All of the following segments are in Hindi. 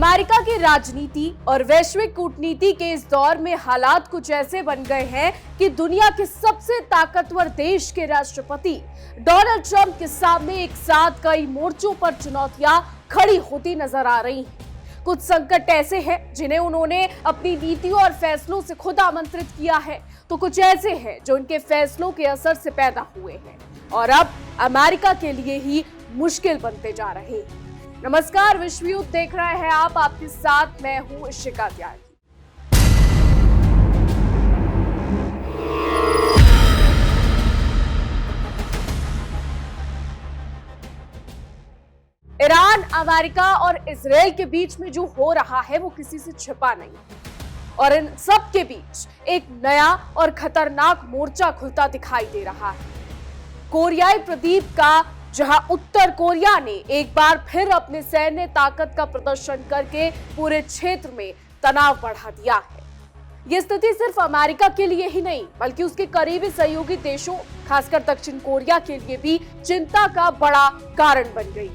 अमेरिका की राजनीति और वैश्विक कूटनीति के इस दौर में हालात कुछ ऐसे बन गए हैं कि दुनिया के सबसे ताकतवर देश के राष्ट्रपति डोनाल्ड ट्रंप के सामने एक साथ कई मोर्चों पर चुनौतियां खड़ी होती नजर आ रही हैं। कुछ संकट ऐसे हैं जिन्हें उन्होंने अपनी नीतियों और फैसलों से खुद आमंत्रित किया है, तो कुछ ऐसे हैं जो उनके फैसलों के असर से पैदा हुए हैं और अब अमेरिका के लिए ही मुश्किल बनते जा रहे हैं। नमस्कार, विश्वयुद्ध देख रहे हैं आप, आपके साथ मैं हूं इशिका त्यागी। ईरान, अमेरिका और इजराइल के बीच में जो हो रहा है वो किसी से छिपा नहीं और इन सब के बीच एक नया और खतरनाक मोर्चा खुलता दिखाई दे रहा है। कोरियाई प्रदीप का, जहां उत्तर कोरिया ने एक बार फिर अपने सैन्य ताकत का प्रदर्शन करके पूरे क्षेत्र में तनाव बढ़ा दिया है। यह स्थिति सिर्फ अमेरिका के लिए ही नहीं बल्कि उसके करीबी सहयोगी देशों, खासकर दक्षिण कोरिया के लिए भी चिंता का बड़ा कारण बन गई।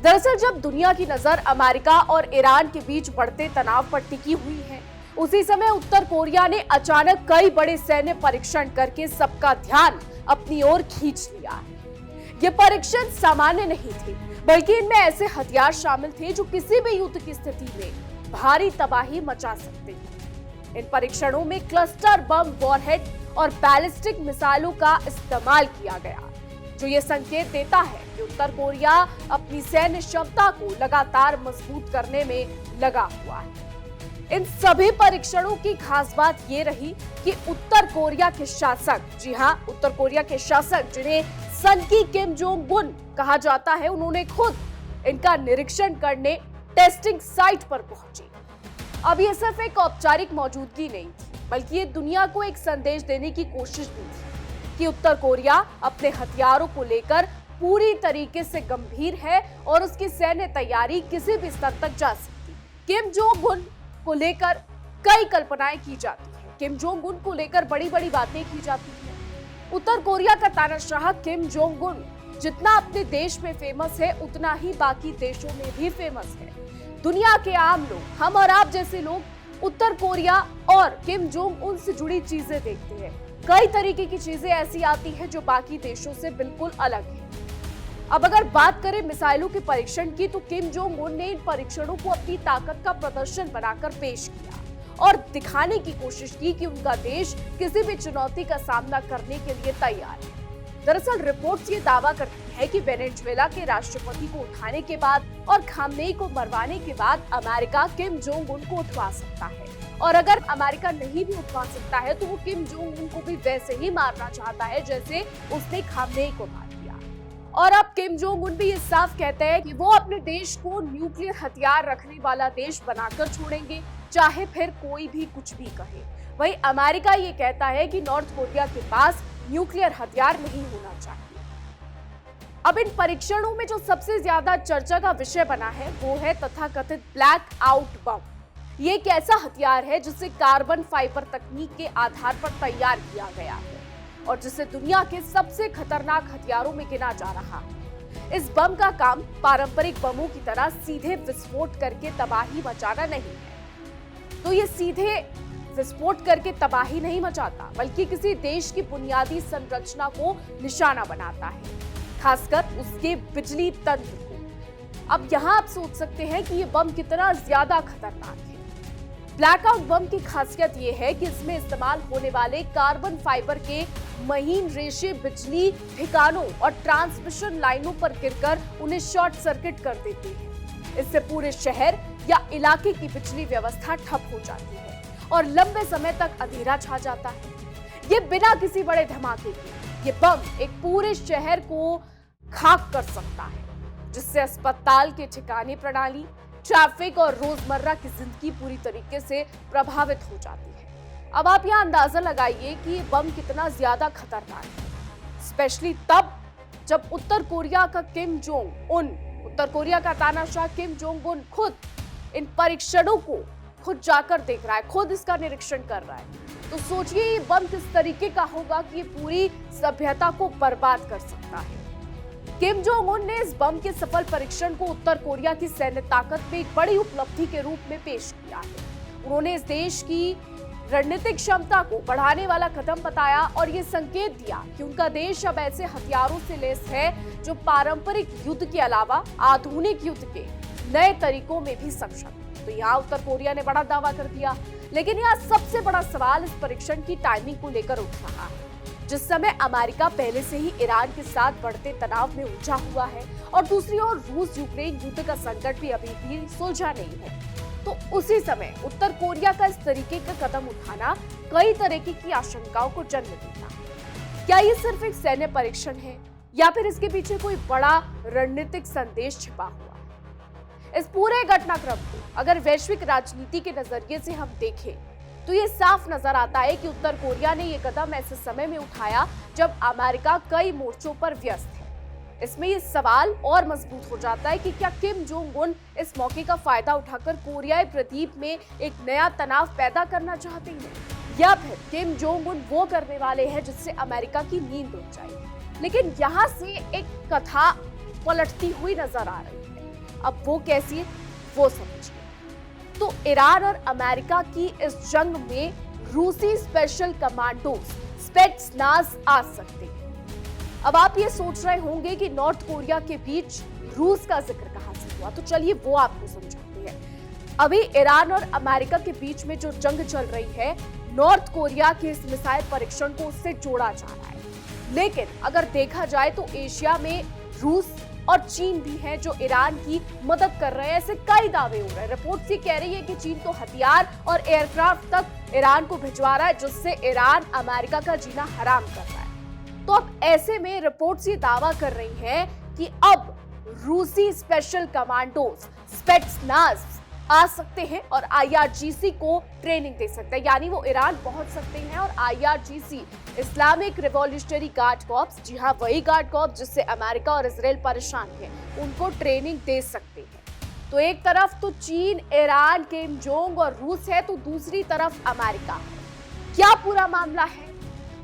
दरअसल जब दुनिया की नजर अमेरिका और ईरान के बीच बढ़ते तनाव पर टिकी हुई है, उसी समय उत्तर कोरिया ने अचानक कई बड़े सैन्य परीक्षण करके सबका ध्यान अपनी ओर खींच लिया है। ये परीक्षण सामान्य नहीं थे, बल्कि इनमें ऐसे हथियार शामिल थे जो किसी भी युद्ध की स्थिति में भारी तबाही मचा सकते हैं। इन परीक्षणों में क्लस्टर बम, वॉरहेड और बैलिस्टिक मिसाइलों का इस्तेमाल किया गया, जो ये संकेत देता है कि उत्तर कोरिया अपनी सैन्य क्षमता को लगातार मजबूत करने में लगा हुआ है। इन सभी परीक्षणों की खास बात ये रही कि उत्तर कोरिया के शासक, जी हां, उत्तर कोरिया के शासक जिन्हें सन की किम जोंग उन कहा जाता है, उन्होंने खुद इनका निरीक्षण करने टेस्टिंग साइट पर पहुंचे। अब ये सिर्फ एक औपचारिक मौजूदगी नहीं थी, बल्कि ये दुनिया को एक संदेश देने की कोशिश भी थी कि उत्तर कोरिया अपने हथियारों को लेकर पूरी तरीके से गंभीर है और उसकी सैन्य तैयारी किसी भी स्तर तक जा सकती। किम जोंग उन को लेकर कई कल्पनाएं की जाती हैं, किम जोंग उन को लेकर बड़ी बड़ी बातें की जाती हैं। उत्तर कोरिया का तानाशाह किम जोंग उन जितना अपने देश में फेमस है, उतना ही बाकी देशों में भी फेमस है। दुनिया के आम लोग, हम और आप जैसे लोग, उत्तर कोरिया और किम जोंग उन से जुड़ी चीजें देखते हैं। कई तरीके की चीजें ऐसी आती हैं जो बाकी देशों से बिल्कुल अलग है। अब अगर बात करें मिसाइलों के परीक्षण की, तो किम जोंग उन ने इन परीक्षणों को अपनी ताकत का प्रदर्शन बनाकर पेश किया और दिखाने की कोशिश की कि उनका देश किसी भी चुनौती का सामना करने के लिए तैयार है। दरअसल रिपोर्ट्स ये दावा करती है कि वेनेजुएला के राष्ट्रपति को उठाने के बाद और खामनेई को मरवाने के बाद अमेरिका किम जोंग उन को उठवा सकता है, और अगर अमेरिका नहीं भी उठवा सकता है तो वो किम जोंग उन को भी वैसे ही मारना चाहता है जैसे उसने खामनेई को मार दिया। और अब किम जोंग उन भी ये साफ कहते हैं कि वो अपने देश को न्यूक्लियर हथियार रखने वाला देश बनाकर छोड़ेंगे, चाहे फिर कोई भी कुछ भी कहे। वहीं अमेरिका ये कहता है कि नॉर्थ कोरिया के पास न्यूक्लियर हथियार नहीं होना चाहिए। अब इन परीक्षणों में जो सबसे ज्यादा चर्चा का विषय बना है वो है तथाकथित ब्लैक आउट बम। ये एक ऐसा हथियार है जिसे कार्बन फाइबर तकनीक के आधार पर तैयार किया गया है और जिसे दुनिया के सबसे खतरनाक हथियारों में गिना जा रहा है। इस बम का काम पारंपरिक बमों की तरह सीधे विस्फोट करके तबाही मचाना नहीं है। तो ये सीधे विस्फोट करके तबाही नहीं मचाता, बल्कि किसी देश की बुनियादी संरचना को निशाना बनाता है, खासकर उसके बिजली तंत्र को। अब यहाँ आप सोच सकते हैं कि ये बम कितना ज्यादा खतरनाक है। ब्लैकआउट बम की खासियत ये है कि इसमें इस्तेमाल होने वाले कार्बन फाइबर के महीन रेशे बिजली ठिकानों और ट्रांसमिशन लाइनों पर गिरकर उन्हें शॉर्ट सर्किट कर देते हैं। इससे पूरे शहर या इलाके की बिजली व्यवस्था ठप हो जाती है और लंबे समय तक अंधेरा छा जाता है। ये बिना किसी बड़े धमाके के ये बम एक पूरे शहर को खाक कर सकता है, जिससे अस्पताल के ठिकाने प्रणाली, ट्रैफिक और रोजमर्रा की जिंदगी पूरी तरीके से प्रभावित हो जाती है। अब आप यहाँ अंदाजा लगाइए कि ये बम कितना ज्यादा खतरनाक है, स्पेशली तब जब उत्तर कोरिया का किम जोंग उन, उत्तर कोरिया का तानाशाह किम जोंग उन खुद इन परीक्षणों को खुद जाकर देख रहा है, खुद इसका निरीक्षण कर रहा है। तो सोचिए ये बम किस तरीके का होगा कि ये पूरी सभ्यता को बर्बाद कर सकता है। किम जोंग उन ने इस बम के सफल परीक्षण को उत्तर कोरिया की सैन्य ताकत में एक बड़ी उपलब्धि के रूप में पेश किया है। उन्होंने इस देश की रणनीतिक क्षमता को बढ़ाने वाला कदम बताया और ये संकेत दिया कि उनका देश अब ऐसे हथियारों से लैस है जो पारंपरिक युद्ध के अलावा आधुनिक युद्ध के नए तरीकों में भी सक्षम है। तो यहाँ उत्तर कोरिया ने बड़ा दावा कर दिया, लेकिन यहाँ सबसे बड़ा सवाल इस परीक्षण की टाइमिंग को लेकर उठ रहा है। जिस समय अमेरिका पहले से ही ईरान के साथ बढ़ते तनाव में उलझा हुआ है और दूसरी ओर रूस यूक्रेन युद्ध का संकट भी अभी भी सुलझा नहीं है, तो उसी समय उत्तर कोरिया का इस तरीके का कदम उठाना कई तरीके की आशंकाओं को जन्म देता है। क्या ये सिर्फ एक सैन्य परीक्षण है या फिर इसके पीछे कोई बड़ा रणनीतिक संदेश छिपा हुआ है? इस पूरे घटनाक्रम को अगर वैश्विक राजनीति के नजरिए से हम देखें तो ये साफ नजर आता है कि उत्तर कोरिया ने ये कदम ऐसे समय में उठाया जब अमेरिका कई मोर्चों पर व्यस्त है। इसमें ये सवाल और मजबूत हो जाता है कि क्या किम जोंग उन इस मौके का फायदा उठाकर कोरियाई प्रदीप में एक नया तनाव पैदा करना चाहते हैं, या फिर किम जोंग उन वो करने वाले हैं जिससे अमेरिका की नींद उड़ जाए। लेकिन यहाँ से एक कथा पलटती हुई नजर आ रही है। अब वो कैसी है वो समझिए। तो ईरान और अमेरिका की इस जंग में रूसी स्पेशल कमांडोज स्पेट्सनाज़ आ सकते हैं। अब आप ये सोच रहे होंगे कि नॉर्थ कोरिया के बीच रूस का जिक्र कहां से हुआ, तो चलिए वो आपको समझाते हैं। अभी ईरान और अमेरिका के बीच में जो जंग चल रही है, नॉर्थ कोरिया के इस मिसाइल परीक्षण को उससे जोड़ा जा रहा है। लेकिन अगर देखा जाए तो एशिया में रूस और चीन भी है जो ईरान की मदद कर रहे हैं। ऐसे कई दावे हो रहे हैं। रिपोर्ट्स ये कह रही है कि चीन तो हथियार और एयरक्राफ्ट तक ईरान को भिजवा रहा है, जिससे ईरान अमेरिका का जीना हराम कर रहा है। तो अब ऐसे में रिपोर्ट्स ये दावा कर रही हैं कि अब रूसी स्पेशल कमांडोज स्पेट्सनाज़ आ सकते हैं और आईआरजीसी को ट्रेनिंग दे सकते हैं, यानी वो ईरान पहुंच सकते हैं और IRGC Islamic revolutionary guard corps, जी हाँ वही गार्ड कॉर्प्स जिससे अमेरिका और इजराइल परेशान है, उनको ट्रेनिंग दे सकते हैं। तो एक तरफ तो चीन, ईरान, किम जोंग और रूस है, तो दूसरी तरफ अमेरिका है। क्या पूरा मामला है?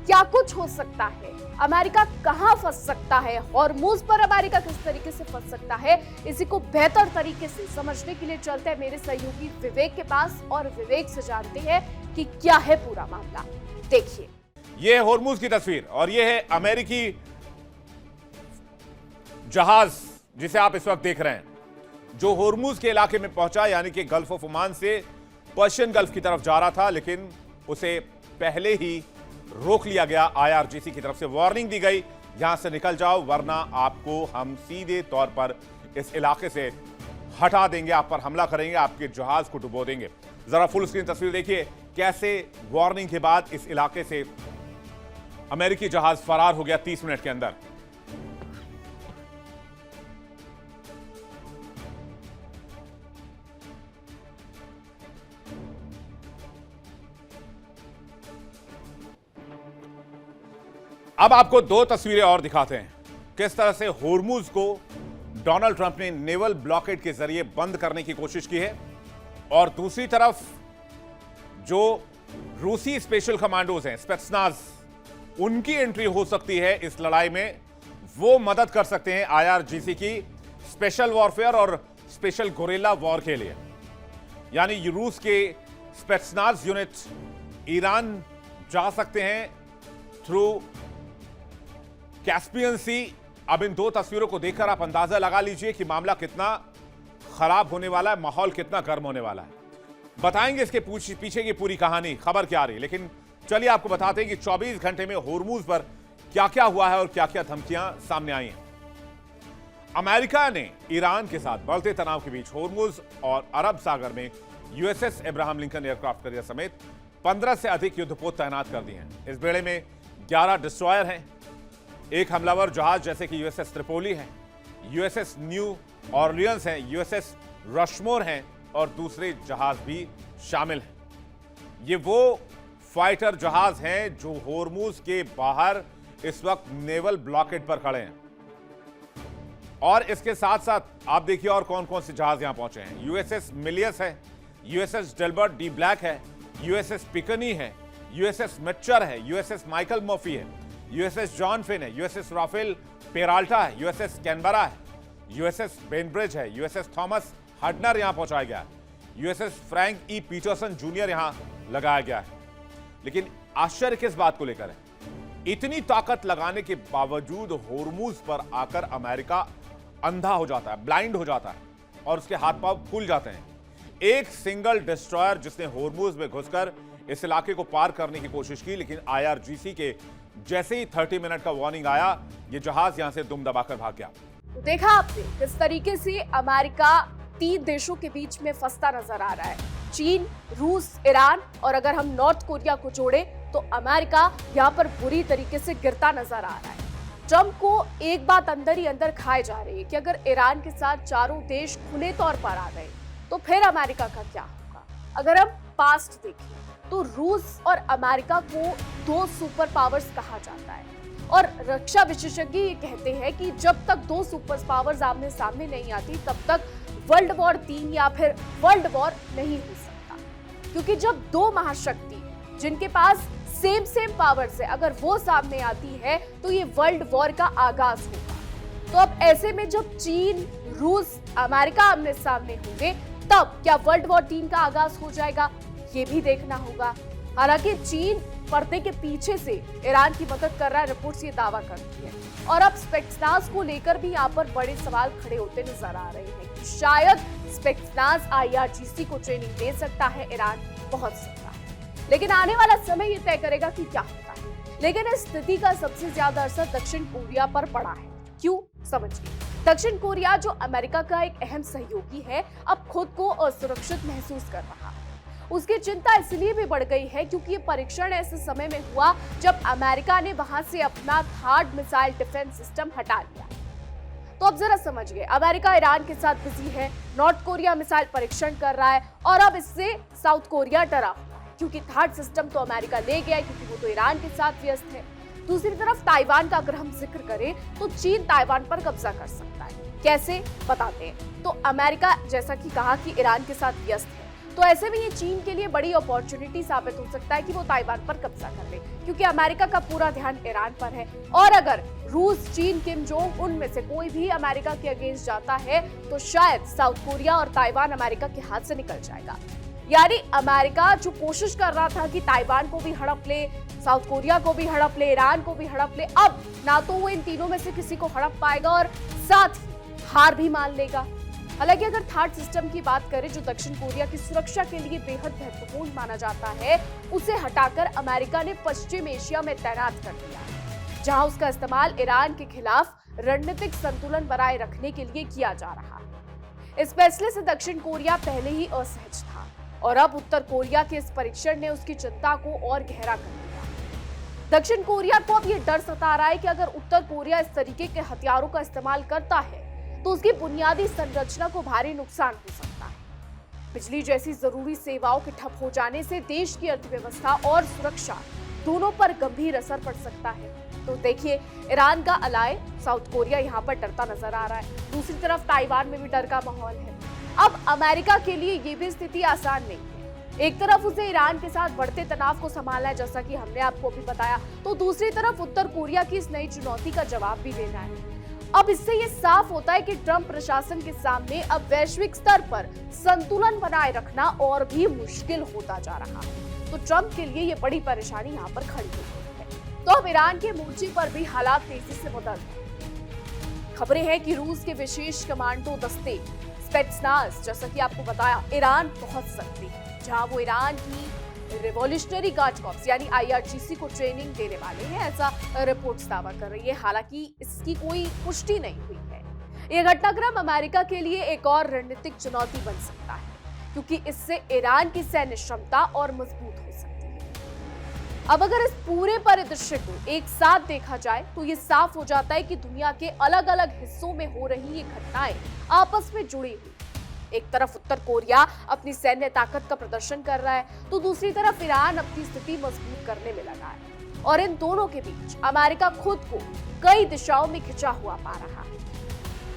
क्या कुछ हो सकता है? अमेरिका कहां फंस सकता है? हॉर्मुज़ पर अमेरिका किस तरीके से फंस सकता है? इसी को बेहतर तरीके से समझने के लिए चलते हैं मेरे सहयोगी विवेक के पास और विवेक से जानते हैं कि क्या है पूरा मामला। देखिए, ये है हॉर्मुज़ की तस्वीर और ये है अमेरिकी जहाज जिसे आप इस वक्त देख रहे हैं, जो हॉर्मुज़ के इलाके में पहुंचा, यानी कि गल्फ ऑफ ओमान से पर्शियन गल्फ की तरफ जा रहा था, लेकिन उसे पहले ही रोक लिया गया। आईआरजीसी की तरफ से वार्निंग दी गई, यहां से निकल जाओ वरना आपको हम सीधे तौर पर इस इलाके से हटा देंगे, आप पर हमला करेंगे, आपके जहाज को डुबो देंगे। जरा फुल स्क्रीन तस्वीर देखिए कैसे वार्निंग के बाद इस इलाके से अमेरिकी जहाज फरार हो गया 30 मिनट के अंदर। अब आपको दो तस्वीरें और दिखाते हैं किस तरह से हॉर्मुज़ को डोनाल्ड ट्रंप ने नेवल ब्लॉकेड के जरिए बंद करने की कोशिश की है, और दूसरी तरफ जो रूसी स्पेशल कमांडोज हैं स्पेट्सनाज़, उनकी एंट्री हो सकती है इस लड़ाई में। वो मदद कर सकते हैं आईआरजीसी की स्पेशल वॉरफेयर और स्पेशल गोरेला वॉर के लिए। यानी रूस के स्पेट्सनाज़ यूनिट ईरान जा सकते हैं थ्रू कैस्पियन सी। अब इन दो तस्वीरों को देखकर आप अंदाजा लगा लीजिए कि मामला कितना खराब होने वाला है, माहौल कितना गर्म होने वाला है। बताएंगे इसके पीछे की पूरी कहानी, खबर क्या आ रही है, लेकिन चलिए आपको बताते हैं कि 24 घंटे में हॉर्मुज़ पर क्या क्या हुआ है और क्या क्या धमकियां सामने आई हैं। अमेरिका ने ईरान के साथ बढ़ते तनाव के बीच हॉर्मुज़ और अरब सागर में USS Abraham Lincoln aircraft carrier समेत 15 से अधिक युद्धपोत तैनात कर दिए हैं। इस बेड़े में 11 डिस्ट्रॉयर हैं, एक हमलावर जहाज जैसे कि यूएसएस त्रिपोली है, यूएसएस न्यू ऑरलियंस है, यूएसएस रशमोर हैं और दूसरे जहाज भी शामिल हैं। ये वो फाइटर जहाज हैं जो हॉर्मुज़ के बाहर इस वक्त नेवल ब्लॉकेड पर खड़े हैं। और इसके साथ साथ आप देखिए और कौन कौन से जहाज यहां पहुंचे हैं। यूएसएस मिलियस है, यूएसएस डेलबर्ट डी ब्लैक है, यूएसएस पिकनी है, यूएसएस मिच्चर है, यूएसएस माइकल मर्फी है, यूएसएस जॉन फिन है, यूएसएस राफेल पेराल्टा है, यूएसएस कैनबरा है, यूएसएस बेनब्रिज है, यूएसएस थॉमस हडनर यहां पहुंचाया गया है, USS Frank E Petersen Junior यहां लगाया गया है। लेकिन आश्चर्य किस बात को लेकर है? इतनी ताकत लगाने के बावजूद होर्मुज पर आकर अमेरिका अंधा हो जाता है, ब्लाइंड हो जाता है और उसके हाथ पांव फूल जाते हैं। एक सिंगल डिस्ट्रॉयर जिसने होर्मुज में घुसकर इस इलाके को पार करने की कोशिश की, लेकिन आईआरजीसी के जैसे ही 30 मिनट का वार्निंग आया, ये जहाज यहां से दुम दबाकर भाग गया। तो देखा आपने किस तरीके से अमेरिका 3 देशों के बीच में फंसता नजर आ रहा है, चीन, रूस, ईरान, और अगर हम नॉर्थ कोरिया को जोड़े तो अमेरिका यहाँ पर बुरी तरीके से गिरता नजर आ रहा है। ट्रंप को एक बात अंदर ही अंदर खाए जा रही है कि अगर ईरान के साथ चारों देश खुले तौर पर आ गए तो फिर अमेरिका का क्या होगा। अगर हम पास्ट देखें तो रूस और अमेरिका को 2 सुपर पावर्स कहा जाता है और रक्षा विशेषज्ञ ये कहते हैं कि जब तक 2 सुपर पावर्स आमने सामने नहीं आती तब तक वर्ल्ड वॉर 3 या फिर वर्ल्ड वॉर नहीं हो सकता, क्योंकि जब 2 महाशक्ति जिनके पास सेम पावर्स है अगर वो सामने आती है तो ये वर्ल्ड वॉर का आगाज होगा। तो अब ऐसे में जब चीन, रूस, अमेरिका आमने सामने होंगे तब क्या वर्ल्ड वॉर 3 का आगाज हो जाएगा, ये भी देखना होगा। हालांकि चीन पर्दे के पीछे से ईरान की मदद कर रहा है, रिपोर्ट्स ये दावा करती है। और अब स्पेक्सनाज को लेकर भी यहाँ पर बड़े सवाल खड़े होते नजर आ रहे हैं कि शायद स्पेक्सनाज आईआरजीसी को ट्रेनिंग दे सकता है, ईरान पहुंच सकता है, लेकिन आने वाला समय ये तय करेगा कि क्या होता है। लेकिन इस स्थिति का सबसे ज्यादा असर दक्षिण कोरिया पर पड़ा है। क्यों, समझिए। दक्षिण कोरिया जो अमेरिका का एक अहम सहयोगी है, अब खुद को असुरक्षित महसूस कर रहा है। उसकी चिंता इसलिए भी बढ़ गई है क्योंकि ये परीक्षण ऐसे समय में हुआ जब अमेरिका ने वहां से अपना थर्ड मिसाइल डिफेंस सिस्टम हटा लिया। तो अब जरा समझिए, अमेरिका ईरान के साथ बिजी है, नॉर्थ कोरिया मिसाइल परीक्षण कर रहा है और अब इससे साउथ कोरिया डरा हुआ है क्योंकि थर्ड सिस्टम तो अमेरिका ले गया है क्योंकि वो तो ईरान के साथ व्यस्त है। दूसरी तरफ ताइवान का अगर हम जिक्र करें तो चीन ताइवान पर कब्जा कर सकता है। कैसे, बताते हैं। तो अमेरिका जैसा कि कहा कि ईरान के साथ व्यस्त है, तो ऐसे में ये चीन के लिए बड़ी अपॉर्चुनिटी साबित हो सकता है कि वो ताइवान पर कब्जा कर ले, क्योंकि अमेरिका का पूरा ध्यान ईरान पर है। और अगर रूस, चीन, किम जोंग उन में से कोई भी अमेरिका के अगेंस्ट जाता है तो शायद साउथ कोरिया और ताइवान अमेरिका के हाथ से निकल जाएगा। यानी अमेरिका जो कोशिश कर रहा था कि ताइवान को भी हड़प ले, साउथ कोरिया को भी हड़प ले, ईरान को भी हड़प ले, अब ना तो वो इन तीनों में से किसी को हड़प पाएगा और साथ ही हार भी मान लेगा। हालांकि अगर थर्ड सिस्टम की बात करें जो दक्षिण कोरिया की सुरक्षा के लिए बेहद महत्वपूर्ण माना जाता है, उसे हटाकर अमेरिका ने पश्चिम एशिया में तैनात कर दिया, जहां उसका इस्तेमाल ईरान के खिलाफ रणनीतिक संतुलन बनाए रखने के लिए किया जा रहा है। इस फैसले से दक्षिण कोरिया पहले ही असहज था और अब उत्तर कोरिया के इस परीक्षण ने उसकी चिंता को और गहरा कर दिया। दक्षिण कोरिया को अब ये डर सता रहा है कि अगर उत्तर कोरिया इस तरीके के हथियारों का इस्तेमाल करता है तो उसकी बुनियादी संरचना को भारी नुकसान हो सकता है। बिजली जैसी जरूरी सेवाओं के ठप हो जाने से देश की अर्थव्यवस्था और सुरक्षा दोनों पर गंभीर असर पड़ सकता है। तो देखिए, ईरान का अलाय साउथ कोरिया यहाँ पर डरता नजर आ रहा है, दूसरी तरफ ताइवान में भी डर का माहौल है। अब अमेरिका के लिए ये भी स्थिति आसान नहीं है। एक तरफ उसे ईरान के साथ बढ़ते तनाव को संभालना है, जैसा कि हमने आपको भी बताया, तो दूसरी तरफ उत्तर कोरिया की इस नई चुनौती का जवाब भी देना है। अब इससे ये साफ होता है कि ट्रंप प्रशासन के सामने अब वैश्विक स्तर पर संतुलन बनाए रखना और भी मुश्किल होता जा रहा है। तो ट्रंप के लिए ये बड़ी परेशानी यहाँ पर खड़ी हो गई है। तो अब ईरान के मोर्चे पर भी हालात तेजी से बदल रहे हैं। खबरें हैं कि रूस के विशेष कमांडो दस्ते स्पेट्सनाज, जैसा कि आपको बताया, ईरान पहुंच सकते हैं, जहां वो ईरान की रिवॉल्यूशनरी गार्ड कॉर्प्स यानी आईआरजीसी को ट्रेनिंग देने वाले हैं, ऐसा रिपोर्ट्स दावा कर रही है। हालांकि इसकी कोई पुष्टि नहीं हुई है। यह घटनाक्रम अमेरिका के लिए एक और रणनीतिक चुनौती बन सकता है, क्योंकि इससे ईरान की सैन्य क्षमता और मजबूत हो सकती है। अब अगर इस पूरे परिदृश्य को एक साथ देखा जाए तो ये साफ हो जाता है कि दुनिया के अलग अलग हिस्सों में हो रही ये घटनाएं आपस में जुड़ी हुई। एक तरफ उत्तर कोरिया अपनी सैन्य ताकत का प्रदर्शन कर रहा है, तो दूसरी तरफ ईरान अपनी स्थिति मजबूत करने में लगा है। और इन दोनों के बीच अमेरिका खुद को कई दिशाओं में खिंचा हुआ पा रहा है।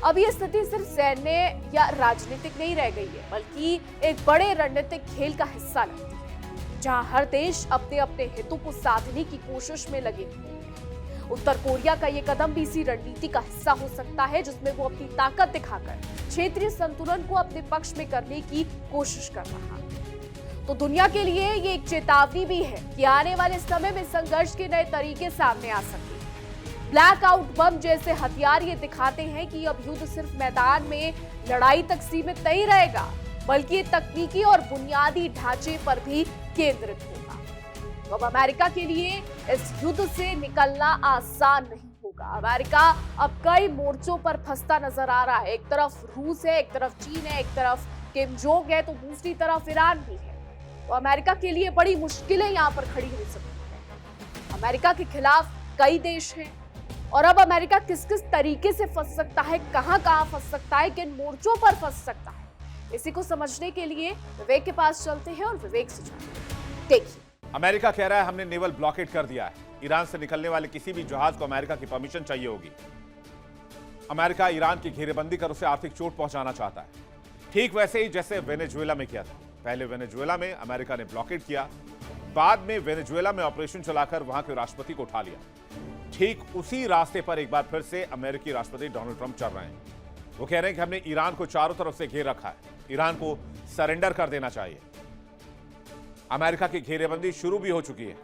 अब ये स्थिति सिर्फ सैन्य या राजनीतिक नहीं रह गई है, बल्कि एक बड़े रणनीतिक खेल का हिस्सा लगती है, जहां हर देश अपने अपने हितों को साधने की कोशिश में लगे हुए हैं। उत्तर कोरिया का ये कदम भी इसी रणनीति का हिस्सा हो सकता है, जिसमें वो अपनी ताकत दिखाकर क्षेत्रीय संतुलन को अपने पक्ष में करने की कोशिश कर रहा है। तो दुनिया के लिए ये एक चेतावनी भी है कि आने वाले समय में संघर्ष के नए तरीके सामने आ सकते हैं। ब्लैकआउट बम जैसे हथियार ये दिखाते हैं कि अब युद्ध सिर्फ मैदान में लड़ाई तक सीमित नहीं रहेगा, बल्कि ये तकनीकी और बुनियादी ढांचे पर भी केंद्रित होगा। तो अब अमेरिका के लिए इस युद्ध से निकलना आसान नहीं होगा। अमेरिका अब कई मोर्चों पर फंसता नजर आ रहा है। एक तरफ रूस है, एक तरफ चीन है, एक तरफ किम जोंग है, तो दूसरी तरफ ईरान भी है। तो अमेरिका के लिए बड़ी मुश्किलें यहाँ पर खड़ी हो सकती हैं। अमेरिका के खिलाफ कई देश हैं और अब अमेरिका किस किस तरीके से फंस सकता है, कहां फंस सकता है, किन मोर्चों पर फंस सकता है, इसी को समझने के लिए विवेक के पास चलते हैं और विवेक से जानते हैं। देखिए, अमेरिका कह रहा है हमने नेवल ब्लॉकेट कर दिया है। ईरान से निकलने वाले किसी भी जहाज को अमेरिका की परमिशन चाहिए होगी। अमेरिका ईरान की घेरेबंदी कर उसे आर्थिक चोट पहुंचाना चाहता है, ठीक वैसे ही जैसे वेनेजुएला में किया था। पहले वेनेजुएला में अमेरिका ने ब्लॉकेट किया, बाद में वेनेजुएला में ऑपरेशन चलाकर वहां के राष्ट्रपति को उठा लिया। ठीक उसी रास्ते पर एक बार फिर से अमेरिकी राष्ट्रपति डोनाल्ड ट्रंप चल रहे हैं। वो कह रहे हैं कि हमने ईरान को चारों तरफ से घेर रखा है, ईरान को सरेंडर कर देना चाहिए। अमेरिका की घेरेबंदी शुरू भी हो चुकी है,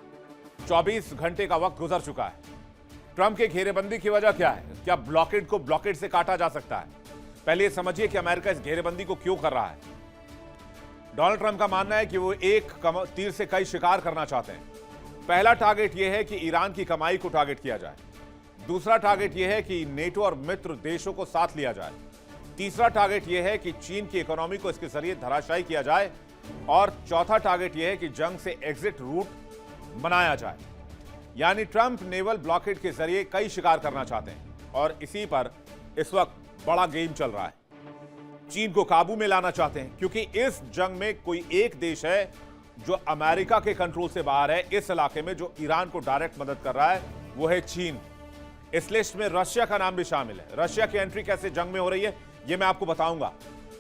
24 घंटे का वक्त गुजर चुका है। ट्रंप के घेरेबंदी की वजह क्या है? क्या ब्लॉकेट को ब्लॉकेट से काटा जा सकता है? पहले ये समझिए कि अमेरिका इस घेरेबंदी को क्यों कर रहा है। डोनाल्ड ट्रंप का मानना है कि वो एक तीर से कई शिकार करना चाहते हैं। पहला टारगेट यह है कि ईरान की कमाई को टारगेट किया जाए, दूसरा टारगेट यह है कि नेटो और मित्र देशों को साथ लिया जाए, तीसरा टारगेट यह है कि चीन की इकोनॉमी को इसके जरिए धराशायी किया जाए, और चौथा टारगेट यह है कि जंग से एग्जिट रूट बनाया जाए। यानी ट्रंप नेवल ब्लॉकेट के जरिए कई शिकार करना चाहते हैं और इसी पर इस वक्त बड़ा गेम चल रहा है। चीन को काबू में लाना चाहते हैं, क्योंकि इस जंग में कोई एक देश है जो अमेरिका के कंट्रोल से बाहर है। इस इलाके में जो ईरान को डायरेक्ट मदद कर रहा है वो है चीन। इस लिस्ट में रशिया का नाम भी शामिल है। रशिया की एंट्री कैसे जंग में हो रही है ये मैं आपको बताऊंगा,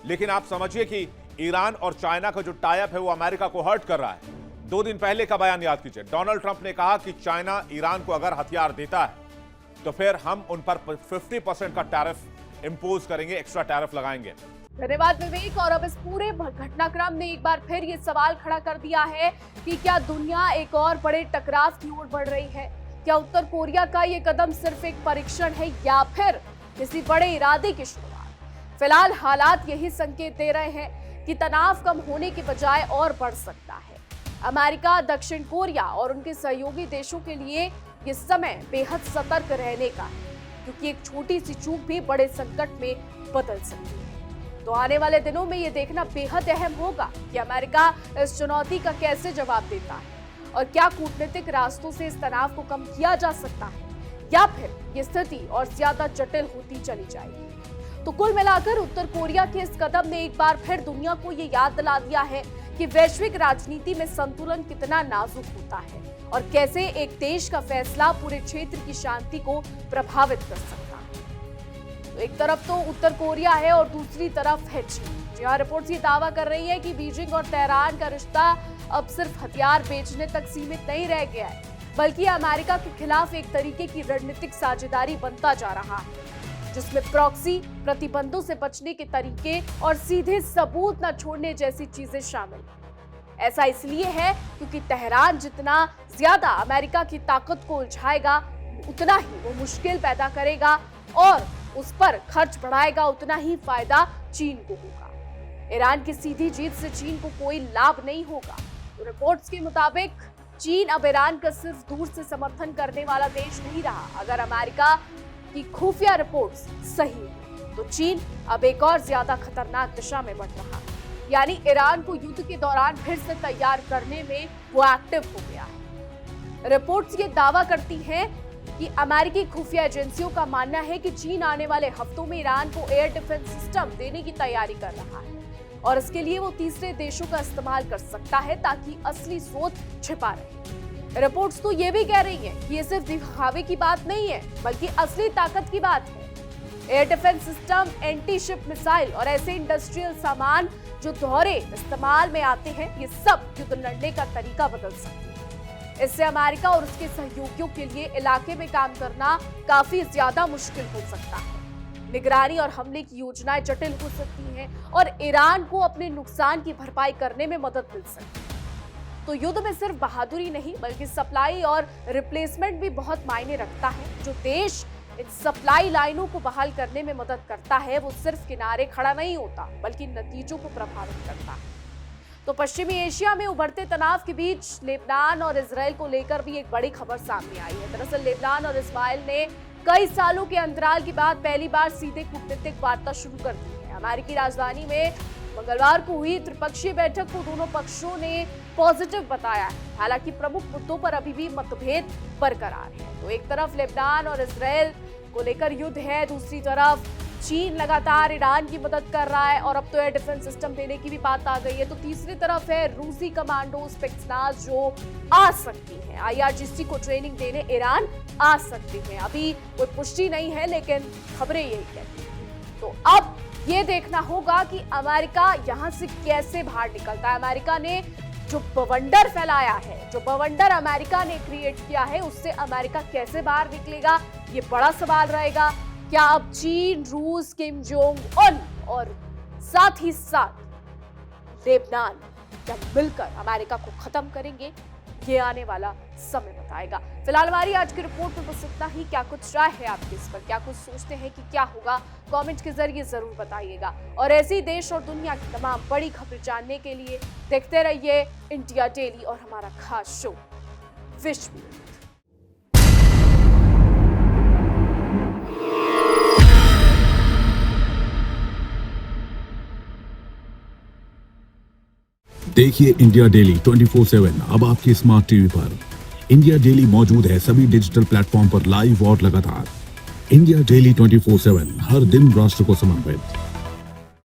लेकिन आप समझिए कि ईरान और चाइना का जो टाई अप है वो अमेरिका को हर्ट कर रहा है। 2 दिन पहले का बयान याद कीजिए। डोनाल्ड ट्रंप ने कहा कि चाइना ईरान को अगर हथियार देता है तो फिर हम उन पर 50% का टैरिफ इंपोज करेंगे, एक्स्ट्रा टैरिफ लगाएंगे। धन्यवाद विवेक। और अब इस पूरे घटनाक्रम ने एक बार फिर ये सवाल खड़ा कर दिया है कि क्या दुनिया एक और बड़े टकराव की ओर बढ़ रही है? क्या उत्तर कोरिया का ये कदम सिर्फ एक परीक्षण है या फिर किसी बड़े इरादे की शुरुआत? फिलहाल हालात यही संकेत दे रहे हैं कि तनाव कम होने के बजाय और बढ़ सकता है। अमेरिका, दक्षिण कोरिया और उनके सहयोगी देशों के लिए ये समय बेहद सतर्क रहने का है, क्योंकि एक छोटी सी चूक भी बड़े संकट में बदल सकती है। तो आने वाले दिनों में ये देखना बेहद अहम होगा कि अमेरिका इस चुनौती का कैसे जवाब देता है और क्या कूटनीतिक रास्तों से इस तनाव को कम किया जा सकता है, या फिर ये स्थिति और ज्यादा जटिल होती चली जाएगी। तो कुल मिलाकर उत्तर कोरिया के इस कदम ने एक बार फिर दुनिया को ये याद दिला दिया है कि वैश्विक राजनीति में संतुलन कितना नाजुक होता है और कैसे एक देश का फैसला पूरे क्षेत्र की शांति को प्रभावित कर सकता है। एक तरफ तो उत्तर कोरिया है और दूसरी तरफ है चीन। जहां रिपोर्ट्स ये दावा कर रही है कि बीजिंग और तेहरान का रिश्ता अब सिर्फ हथियार बेचने तक सीमित नहीं रह गया है, बल्कि अमेरिका के खिलाफ एक तरीके की रणनीतिक साझेदारी बनता जा रहा है, जिसमें प्रॉक्सी, प्रतिबंधों से बचने के तरीके और सीधे सबूत न छोड़ने जैसी चीजें शामिल हैं। ऐसा इसलिए है क्योंकि तेहरान जितना ज्यादा अमेरिका की ताकत को उलझाएगा, उतना ही वो मुश्किल पैदा करेगा और उस पर खर्च बढ़ाएगा, उतना ही फायदा चीन को होगा। ईरान की सीधी जीत से चीन को कोई लाभ नहीं होगा। तो रिपोर्ट्स के मुताबिक चीन अब ईरान का सिर्फ दूर से समर्थन करने वाला देश नहीं रहा। अगर अमेरिका की खुफिया रिपोर्ट्स सही है तो चीन अब एक और ज्यादा खतरनाक दिशा में बढ़ रहा है, यानी ईरान को युद्ध के दौरान फिर से तैयार करने में वो एक्टिव हो गया है। रिपोर्ट्स ये दावा करती हैं कि अमेरिकी खुफिया एजेंसियों का मानना है कि चीन आने वाले हफ्तों में ईरान को एयर डिफेंस सिस्टम देने की तैयारी कर रहा है और इसके लिए वो तीसरे देशों का इस्तेमाल कर सकता है ताकि असली स्रोत छिपा रहे। रिपोर्ट्स तो ये भी कह रही हैं कि ये सिर्फ दिखावे की बात नहीं है, बल्कि असली ताकत की बात है। Air defence system, anti ship missile और ऐसे इंडस्ट्रियल सामान जो दोहरे इस्तेमाल में आते हैं, ये सब युद्ध लड़ने का तरीका बदल सकते हैं। इससे अमेरिका और उसके सहयोगियों के लिए इलाके में काम करना काफी ज्यादा मुश्किल हो सकता है। निगरानी और हमले की योजनाएं जटिल हो सकती हैं और ईरान को अपने नुकसान की भरपाई करने में मदद मिल सकती है। तो युद्ध में सिर्फ बहादुरी नहीं बल्कि सप्लाई और रिप्लेसमेंट भी बहुत मायने रखता है। जो देश इन सप्लाई लाइनों को बहाल करने में मदद करता है वो सिर्फ किनारे खड़ा नहीं होता बल्कि नतीजों को प्रभावित करता है। तो पश्चिमी एशिया में उभरते तनाव के बीच लेबनान और इजराइल को लेकर भी एक बड़ी खबर सामने आई है। दरअसल लेबनान और इजराइल ने कई सालों के अंतराल के बाद पहली बार सीधे कूटनीतिक वार्ता शुरू कर दी है। अमेरिकी राजधानी में मंगलवार को हुई त्रिपक्षीय बैठक को दोनों पक्षों ने पॉजिटिव बताया है। हालांकि प्रमुख मुद्दों पर अभी भी मतभेद बरकरार है। तो एक तरफ लेबनान और इजराइल को लेकर युद्ध है, दूसरी तरफ चीन लगातार ईरान की मदद कर रहा है और अब तो एयर डिफेंस सिस्टम देने की भी बात आ गई है। तो तीसरी तरफ है रूसी कमांडोज स्पेक्सनाज जो आ सकती हैं, IRGC को ट्रेनिंग देने ईरान आ सकती हैं। अभी कोई पुष्टि नहीं है लेकिन खबरें यही कहती हैं। तो अब ये देखना होगा कि अमेरिका यहां से कैसे बाहर निकलता है। अमेरिका ने जो बवंडर फैलाया है, जो बवंडर अमेरिका ने क्रिएट किया है, उससे अमेरिका कैसे बाहर निकलेगा ये बड़ा सवाल रहेगा। क्या अब चीन, रूस, किम जोंग उन और साथ ही साथ लेबनान क्या मिलकर अमेरिका को खत्म करेंगे, ये आने वाला समय बताएगा। फिलहाल हमारी आज की रिपोर्ट में बस इतना ही। क्या कुछ राय है आपकी इस पर, क्या कुछ सोचते हैं कि क्या होगा, कमेंट के जरिए जरूर बताइएगा। और ऐसी देश और दुनिया की तमाम बड़ी खबरें जानने के लिए देखते रहिए इंडिया डेली और हमारा खास शो विश्व विरोध। देखिए इंडिया डेली 24/7 अब आपके स्मार्ट टीवी पर। इंडिया डेली मौजूद है सभी डिजिटल प्लेटफॉर्म पर लाइव और लगातार। इंडिया डेली 24/7 हर दिन राष्ट्र को समर्पित।